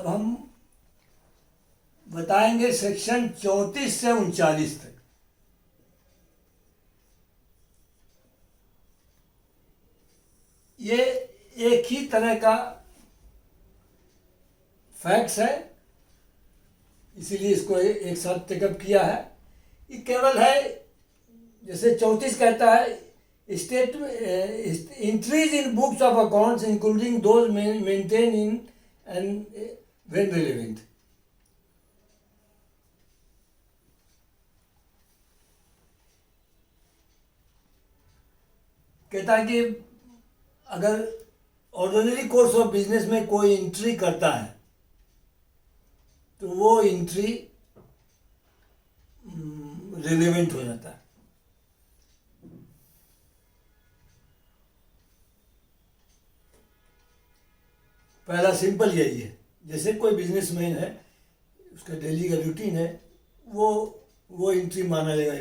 अब हम बताएंगे सेक्शन 34 से 39 तक। ये एक ही तरह का फैक्ट्स है, इसीलिए इसको एक साथ टेकअप किया है। ये केवल है, जैसे 34 कहता है state entries in books of accounts including those maintain in and when relevant. कहता है कि अगर ऑर्डिनरी कोर्स ऑफ बिजनेस में कोई एंट्री करता है तो वो एंट्री रिलेवेंट हो जाता है। पहला सिंपल यही है, जैसे कोई बिजनेसमैन है, उसका डेली का रूटीन है, वो एंट्री माना जाएगा,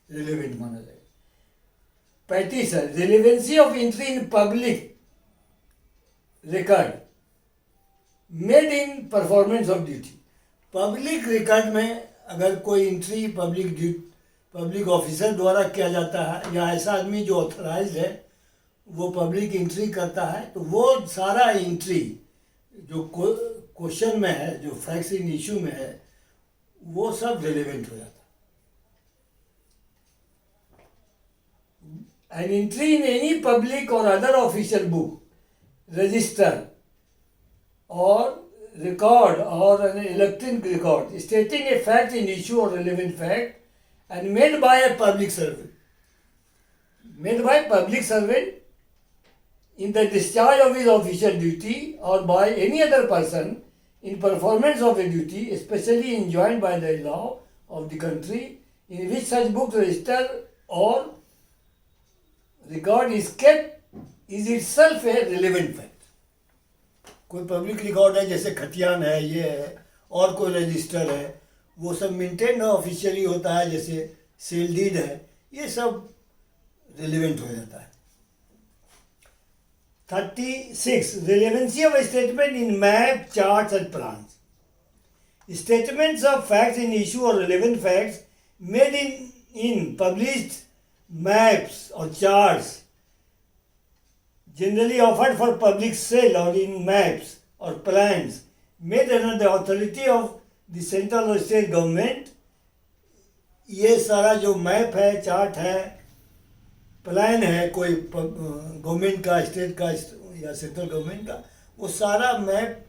रिलेवेंट माना जाएगा। 35 है, relevancy of entry in public record made in performance of duty. Public record में अगर कोई एंट्री पब्लिक ऑफिसर द्वारा किया जाता है या ऐसा आदमी जो ऑथराइज है वो पब्लिक एंट्री करता है, तो वो सारा एंट्री जो क्वेश्चन में है, जो फैक्ट्स इन इशू में है, वो सब रिलेवेंट हो जाता है। An entry in any public और अदर ऑफिशियल बुक, रजिस्टर और record or an electronic record stating a fact in issue or relevant fact and made by a public servant, in the discharge of his official duty or by any other person in performance of a duty especially enjoined by the law of the country in which such book, register or record is kept, is itself a relevant fact. कोई public record है, जैसे खतियान है, ये है, और कोई register है, वो सब मेंटेन ऑफिशियली होता है, जैसे सेल डीड है, ये सब रिलेवेंट हो जाता है। 36 relevancy of statement in map, charts and plans. Statements of facts in issue और relevant facts made in published maps और charts generally offered for public sale or in maps or plans made under the authority of the central or state government। ये सारा जो map है, chart है, plan है, कोई government का, state का या सेंट्रल गवर्नमेंट का, वो सारा मैप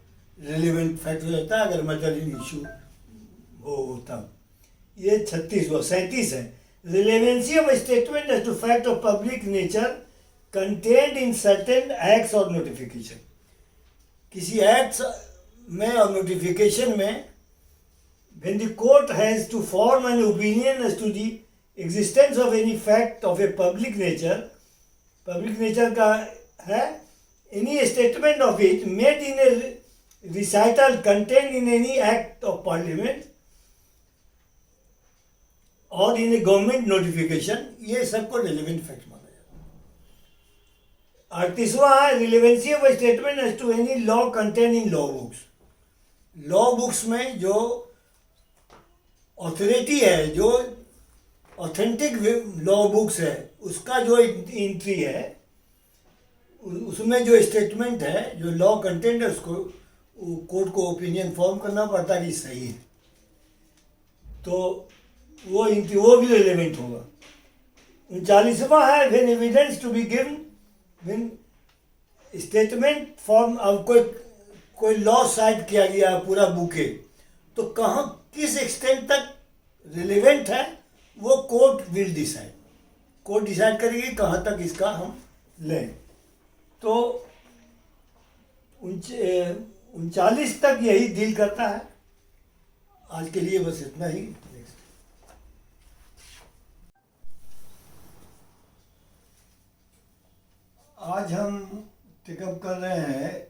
रिलेवेंट फैक्ट हो जाता है अगर मैटर इन इशू हो तब। ये 37 है, relevancy of statement as to fact of public nature content in certain acts और नोटिफिकेशन। किसी एक्ट्स में और नोटिफिकेशन में when the court has to form an opinion as to the existence of any fact of a public nature का है, any statement of it made in a recital contained in any act of parliament और in a government notification, ये सबको relevant fact माना। 38वां है, relevancy of statement as to any law content in law books. Law books में जो authority है, जो ऑथेंटिक लॉ बुक्स है, उसका जो एंट्री है, उसमें जो स्टेटमेंट है, जो लॉ कंटेंट है, उसको कोर्ट को ओपिनियन फॉर्म करना पड़ता है कि सही है, तो वो एंट्री वो भी रिलेवेंट होगा। 39वां है, when evidence to be given, statement form. अब कोई लॉ साइट किया गया पूरा बुके, तो कहाँ किस एक्सटेंट तक रिलेवेंट है वो court will decide, court decide करेगी कहाँ तक इसका हम लें। तो 39 तक यही डील करता है। आज के लिए बस इतना ही। आज हम टेकअप कर रहे हैं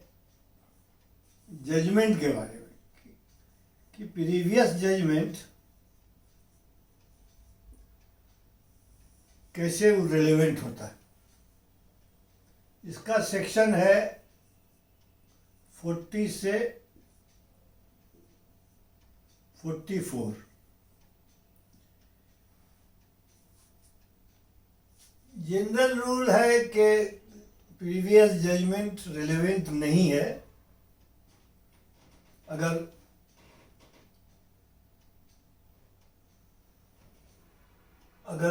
जजमेंट के बारे में कि प्रीवियस जजमेंट कैसे रिलेवेंट होता है। इसका सेक्शन है 40 से 44। जनरल रूल है कि प्रीवियस जजमेंट रिलेवेंट नहीं है अगर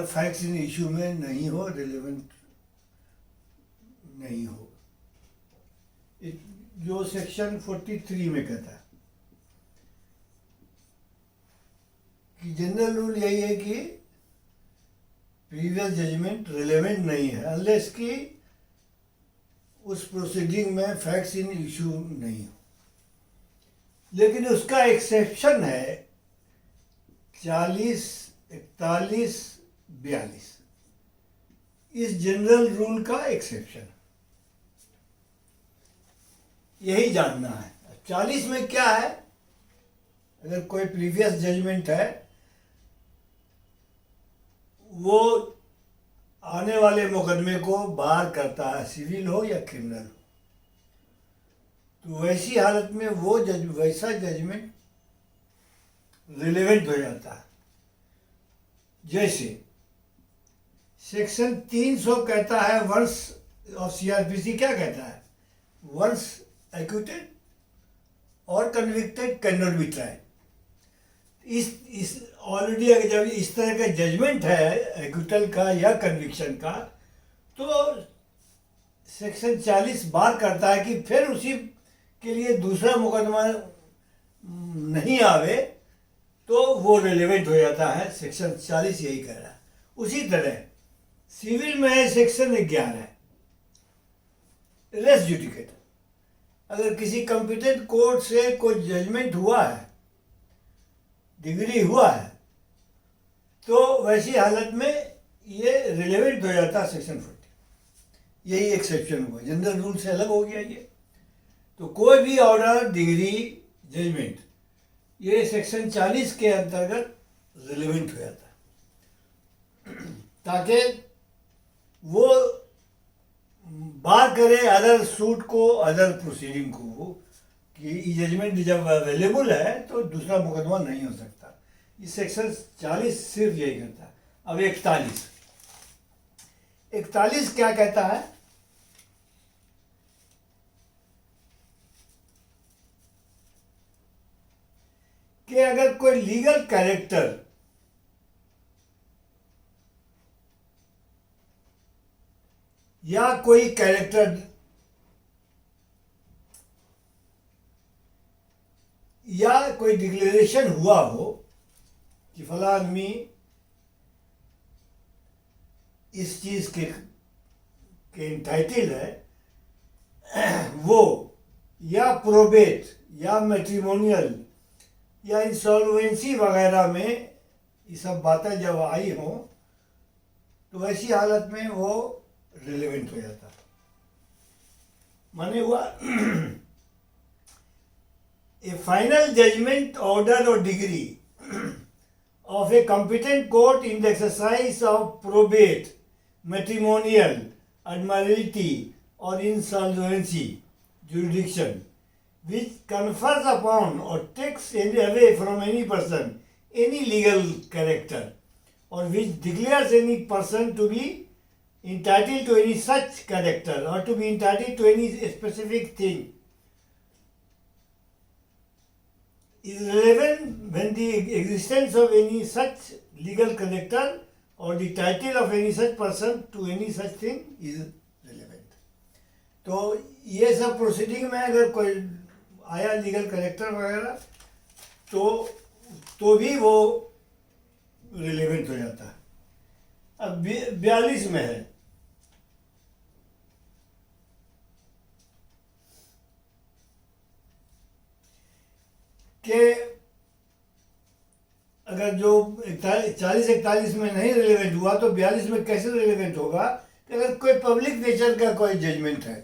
फैक्ट्स इन इशू में नहीं हो, रिलेवेंट नहीं हो। जो सेक्शन 43 में कहता है कि जनरल रूल यही है कि प्रीवियस जजमेंट रिलेवेंट नहीं है अनलेस कि उस प्रोसीडिंग में फैक्ट्स इन इशू नहीं हो। लेकिन उसका एक्सेप्शन है 40, 41, 42, इस जनरल रूल का एक्सेप्शन। यही जानना है 40 में क्या है। अगर कोई प्रीवियस जजमेंट है वो आने वाले मुकदमे को बार करता है, सिविल हो या क्रिमिनल हो, तो वैसी हालत में वो वैसा जजमेंट रिलेवेंट हो जाता है। जैसे सेक्शन 300 कहता है वंस ऑफ सीआरपीसी क्या कहता है, वंस एक्यूटेड और convicted can not be tried. इस ऑलरेडी अगर जब इस तरह का जजमेंट है एक्यूटल का या कन्विक्शन का, तो सेक्शन 40 बार करता है कि फिर उसी के लिए दूसरा मुकदमा नहीं आवे, तो वो रिलेवेंट हो जाता है। सेक्शन 40 यही कह रहा है। उसी तरह सिविल में है सेक्शन 11 रेस जुडिकेट। अगर किसी कॉम्पिटेंट कोर्ट से कोई जजमेंट हुआ है, डिग्री हुआ है, तो वैसी हालत में ये रिलेवेंट हो जाता है सेक्शन 40। यही एक्सेप्शन हुआ, जनरल रूल से अलग हो गया ये। तो कोई भी ऑर्डर, डिग्री, जजमेंट ये सेक्शन 40 के अंतर्गत रिलेवेंट हो जाता है, ताकि वो बार करे अदर सूट को, अदर प्रोसीडिंग को, कि जजमेंट जब अवेलेबल है तो दूसरा मुकदमा नहीं हो सकता। ये सेक्शन 40 सिर्फ यही करता है। अब 41 क्या कहता है कि अगर कोई लीगल कैरेक्टर या कोई कैरेक्टर या कोई डिक्लेरेशन हुआ हो कि फला आदमी इस चीज के इंटाइटल है, वो या प्रोबेट या मैट्रिमोनियल या इंसॉल्वेंसी वगैरह में ये सब बातें जब आई हो, तो वैसी हालत में वो रिलेवेंट हो जाता। माने हुआ a final judgment, order or degree of a competent court in the exercise of probate, matrimonial, admiralty or insolvency jurisdiction, which confers upon or takes away from any person any legal character, or which declares any person to be entitled to any such character or to be entitled to any specific thing, is relevant when the existence of any such legal character or the title of any such person to any such thing is relevant। तो ये सब proceeding में अगर कोई आया legal character वगैरह, तो भी वो रिलेवेंट हो जाता है। अब 42 में है कि अगर जो 40-41 में नहीं रिलेवेंट हुआ तो 42 में कैसे रिलेवेंट होगा कि अगर कोई पब्लिक नेचर का कोई जजमेंट है,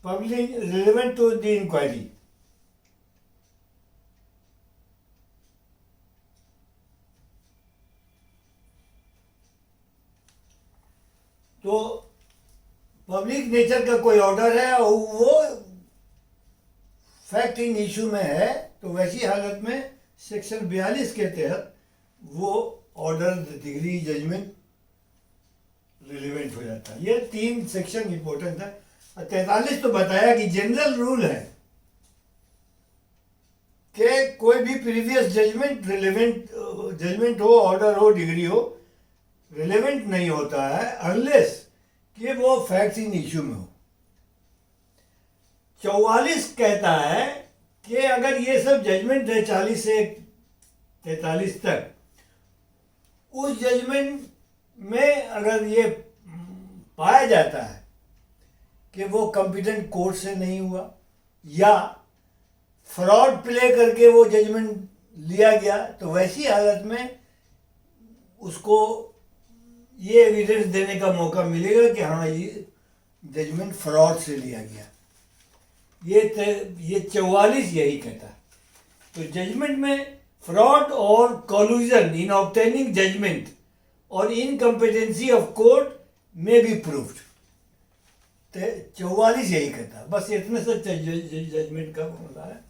public relevant to the inquiry, तो पब्लिक नेचर का कोई ऑर्डर है और वो फैक्ट इन इशू में है, तो वैसी हालत में सेक्शन 42 के तहत वो ऑर्डर, डिग्री, जजमेंट रिलेवेंट हो जाता है। ये 3 सेक्शन इंपॉर्टेंट है। 43 तो बताया कि जनरल रूल है कि कोई भी प्रीवियस जजमेंट रिलेवेंट जजमेंट हो, ऑर्डर हो, डिग्री हो, रिलेवेंट नहीं होता है अनलेस कि वो फैक्ट्स इन इश्यू में हो। 44 कहता है कि अगर ये सब जजमेंट है 40 से 43 तक, उस जजमेंट में अगर ये पाया जाता है कि वो कॉम्पिटेंट कोर्ट से नहीं हुआ या फ्रॉड प्ले करके वो जजमेंट लिया गया, तो वैसी हालत में उसको ये एविडेंस देने का मौका मिलेगा कि हाँ ये जजमेंट फ्रॉड से लिया गया। ये 44 यही कहता है। तो जजमेंट में फ्रॉड और कॉल्यूजन इन ऑब्टेनिंग जजमेंट और इनकम्पिटेंसी ऑफ कोर्ट में बी प्रूव्ड, तो 44 यही कहता है। बस इतने से जजमेंट का मामला है।